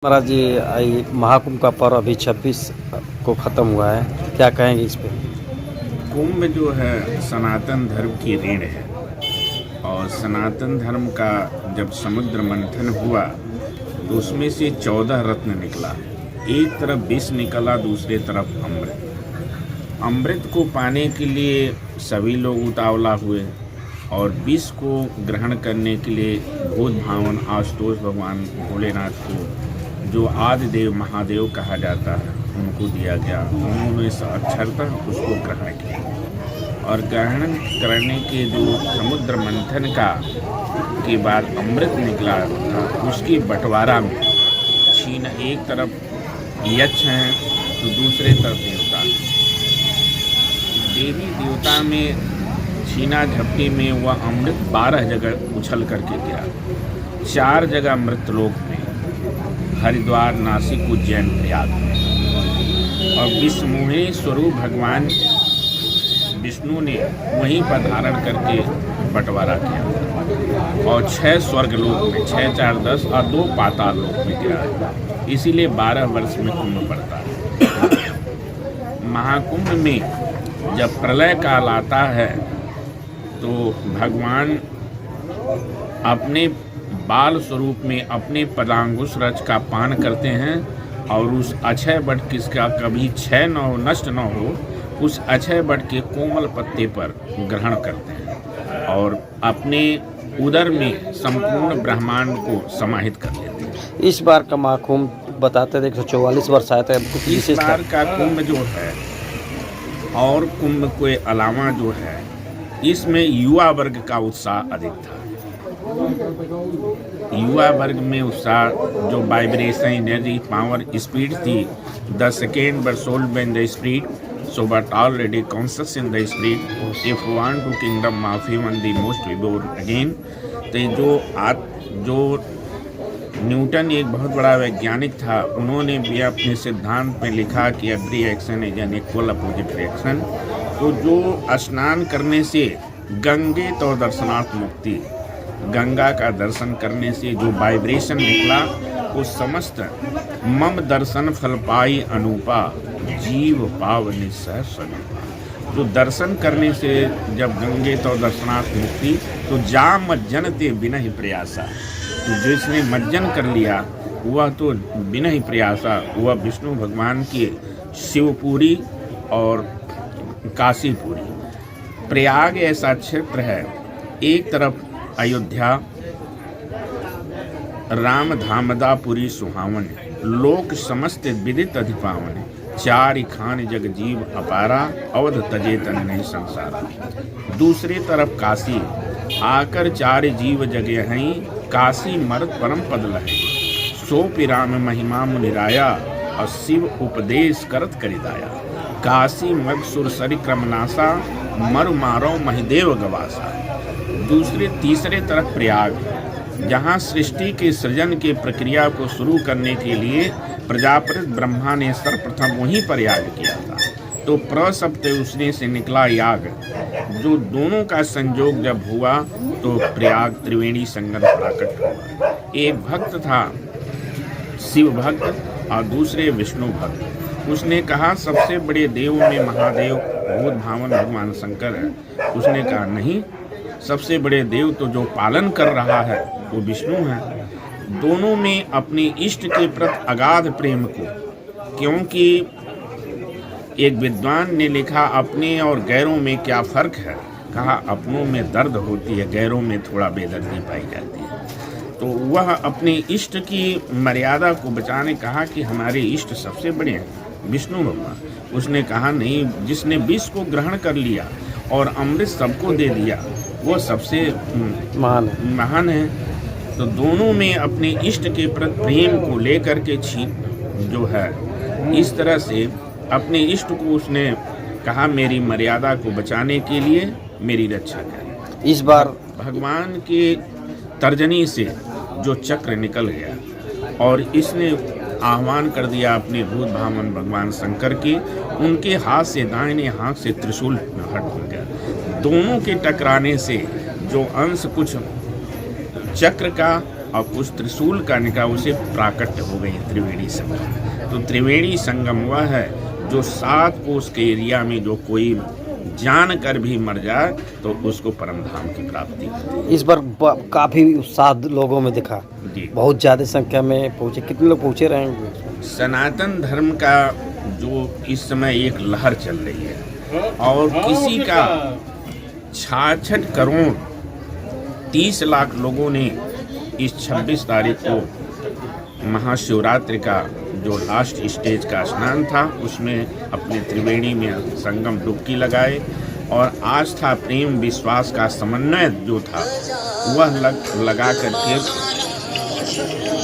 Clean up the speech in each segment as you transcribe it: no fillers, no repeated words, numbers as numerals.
महाराज जी, महाकुंभ का पर्व अभी 26 को ख़त्म हुआ है, क्या कहेंगे इस पे? कुंभ जो है सनातन धर्म की रीढ़ है और सनातन धर्म का जब समुद्र मंथन हुआ तो उसमें से 14 रत्न निकला। एक तरफ विष निकला, दूसरे तरफ अमृत। अमृत को पाने के लिए सभी लोग उतावला हुए और विष को ग्रहण करने के लिए भूत भावन आशुतोष भगवान भोलेनाथ को, जो आदि देव महादेव कहा जाता है, उनको दिया गया। उन्होंने साक्षरतः उसको ग्रहण किया और ग्रहण करने के जो समुद्र मंथन के बाद अमृत निकला था, उसकी बंटवारा में छीन, एक तरफ यक्ष हैं तो दूसरे तरफ देवता। देवी देवता में छीना झपटी में वह अमृत 12 जगह उछल करके गिरा। 4 जगह मृतलोक में, हरिद्वार, नासिक, उज्जैन, प्रयाग में, और विष्णुमूढ़ी स्वरूप भगवान विष्णु ने वहीं पर धारण करके बंटवारा किया और 6 स्वर्गलोक में, 6 4 10 और 2 पाताल लोक में गिरा। इसीलिए 12 वर्ष में कुंभ पड़ता है। महाकुंभ में जब प्रलय काल आता है तो भगवान अपने बाल स्वरूप में अपने पदांगुश रज का पान करते हैं और उस अक्षय वट किसका कभी क्षय न हो, नष्ट न हो, उस अक्षय वट के कोमल पत्ते पर ग्रहण करते हैं और अपने उदर में संपूर्ण ब्रह्मांड को समाहित कर लेते हैं। इस बार का महाकुंभ बताते थे 144 वर्ष आया था। इस बार का कुंभ जो है और कुंभ के अलावा जो है, इसमें युवा वर्ग का उत्साह अधिक था। युवा वर्ग में उत्साह, जो वाइब्रेशन, एनर्जी, पावर, स्पीड थी। The second were sold by the speed, so but already conscious in the spirit, if want to kingdom of heaven the most born again। तो जो न्यूटन एक बहुत बड़ा वैज्ञानिक था, उन्होंने भी अपने सिद्धांत में लिखा कि every action is an equal opposite reaction. तो जो स्नान करने से गंगे तो दर्शनार्थ मुक्ति, गंगा का दर्शन करने से जो वाइब्रेशन निकला, वो समस्त मम दर्शन फल पाई अनुपा, जीव पाव निसह स्वरूपा। जो दर्शन करने से जब गंगे तो दर्शनार्थ मुक्ति, तो जा मज्जन ते बिना ही प्रयासा। तो जिसने मज्जन कर लिया वह तो बिना ही प्रयासा, वह विष्णु भगवान की शिवपुरी और काशीपुरी। प्रयाग ऐसा क्षेत्र है, एक तरफ अयोध्या, राम धामदापुरी सुहावन, लोक समस्त विदित अधिपावन, 4 खान जग जीव अपारा, अवध तजे तन नहीं संसारा। दूसरी तरफ काशी, आकर 4 जीव जगे हैं, काशी मर्द परम पद लहे, सो पिराम महिमा मुनिराया, और शिव उपदेश करत करिदाया। काशी मग सुर सरि क्रमनासा, मर मारो महिदेव गवासा। तीसरे तरफ प्रयाग, जहाँ सृष्टि के सृजन की प्रक्रिया को शुरू करने के लिए प्रजापति ब्रह्मा ने सर्वप्रथम वहीं पर याग किया था। तो प्रसप्ते उसने से निकला याग, जो दोनों का संयोग जब हुआ तो प्रयाग त्रिवेणी संगम प्रकट हुआ। एक भक्त था शिव भक्त और दूसरे विष्णु भक्त। उसने कहा सबसे बड़े देव में महादेव भूत भावन भगवान शंकर है। उसने कहा नहीं, सबसे बड़े देव तो जो पालन कर रहा है वो विष्णु है। दोनों में अपने इष्ट के प्रति अगाध प्रेम को, क्योंकि एक विद्वान ने लिखा अपने और गैरों में क्या फर्क है, कहा अपनों में दर्द होती है, गैरों में थोड़ा बेदर्दी पाई जाती है। तो वह अपने इष्ट की मर्यादा को बचाने कहा कि हमारे इष्ट सबसे बड़े हैं विष्णु भगवान। उसने कहा नहीं, जिसने विष को ग्रहण कर लिया और अमृत सबको दे दिया वो सबसे महान है। तो दोनों में अपने इष्ट के प्रति प्रेम को लेकर के जो है, इस तरह से अपने इष्ट को उसने कहा मेरी मर्यादा को बचाने के लिए मेरी रक्षा करें। इस बार भगवान के तर्जनी से जो चक्र निकल गया और इसने आह्वान कर दिया अपने भूत भावन भगवान शंकर के, उनके हाथ से, दाहिने हाथ से त्रिशूल हट हो गया। दोनों के टकराने से जो अंश कुछ चक्र का और कुछ त्रिशूल कनिका उसे प्राकट्य हो गई त्रिवेणी संगम। तो त्रिवेणी संगम वह है जो 7 कोस के एरिया में जो कोई जान कर भी मर जाए तो उसको परम धाम की प्राप्ति होती है। इस बार काफी उत्साह लोगों में दिखा, जी, बहुत ज्यादा संख्या में पहुंचे। कितने लोग पहुंचे रहेंगे? सनातन धर्म का जो इस समय एक लहर चल रही है और किसी का 66 करोड़ 30 लाख लोगों ने इस 26 तारीख को महाशिवरात्रि का जो लास्ट स्टेज का स्नान था उसमें अपने त्रिवेणी में संगम डुबकी लगाए और आस्था प्रेम विश्वास का समन्वय जो था वह लगा करके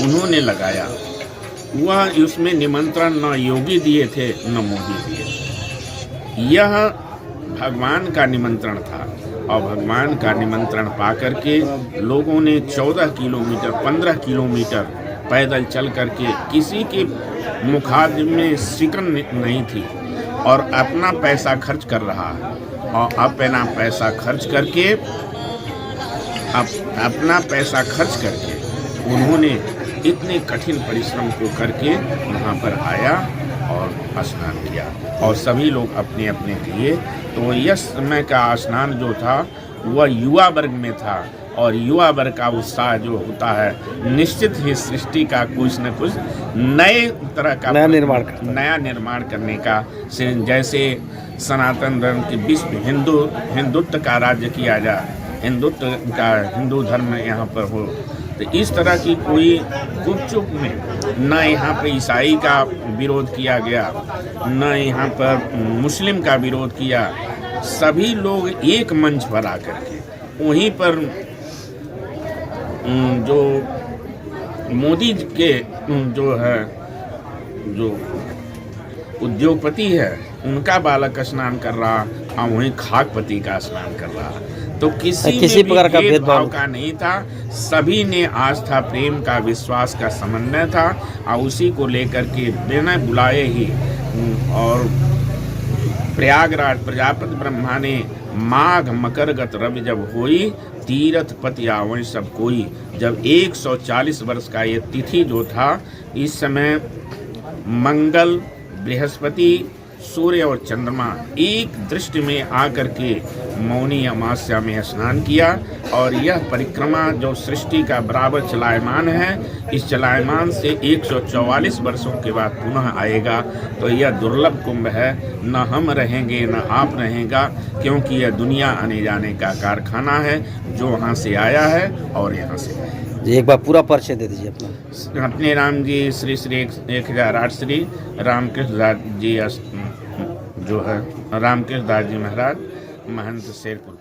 उन्होंने लगाया। वह उसमें निमंत्रण न योगी दिए थे न मोदी दिए, यह भगवान का निमंत्रण था और भगवान का निमंत्रण पा करके लोगों ने 14 किलोमीटर 15 किलोमीटर पैदल चल करके, किसी के मुखार में शिकन नहीं थी और अपना पैसा खर्च कर रहा है और अपना पैसा खर्च करके उन्होंने इतने कठिन परिश्रम को करके वहाँ पर आया और स्नान किया और सभी लोग अपने अपने किए। तो यह समय का स्नान जो था वह युवा वर्ग में था और युवा वर्ग का उत्साह जो होता है निश्चित ही सृष्टि का कुछ न कुछ नए तरह का नया निर्माण करने का, जैसे सनातन धर्म की विश्व हिंदुत्व का राज्य किया जाए, हिंदू धर्म यहाँ पर हो, तो इस तरह की कोई गुपचुप में न यहाँ पर ईसाई का विरोध किया गया न यहाँ पर मुस्लिम का विरोध किया। सभी लोग एक मंच पर आकर के वहीं पर जो मोदी के जो उद्योगपति है उनका बालक स्नान कर रहा और वहीं खाकपति का स्नान कर रहा, तो किसी प्रकार का भेदभाव का नहीं था। सभी ने आस्था प्रेम का विश्वास का समन्वय था और उसी को लेकर के बिना बुलाए ही और प्रयागराज प्रजापति ब्रह्मा ने माघ मकर गत रवि जब होई तीरथ पति आवै सब कोई, जब 140 वर्ष का ये तिथि जो था इस समय मंगल बृहस्पति सूर्य और चंद्रमा एक दृष्टि में आकर के मौनी अमावस्या में स्नान किया और यह परिक्रमा जो सृष्टि का बराबर चलायमान है, इस चलायमान से 144 वर्षों के बाद पुनः आएगा। तो यह दुर्लभ कुंभ है, न हम रहेंगे न आप रहेगा, क्योंकि यह दुनिया आने जाने का कारखाना है जो वहाँ से आया है और यहाँ से आया है। एक बार पूरा परिचय दे दीजिए अपना। अपने राम जी श्री 1008 श्री रामकृष्ण दास जी जो है रामकृष्ण दास जी महाराज महंत शेरपुर।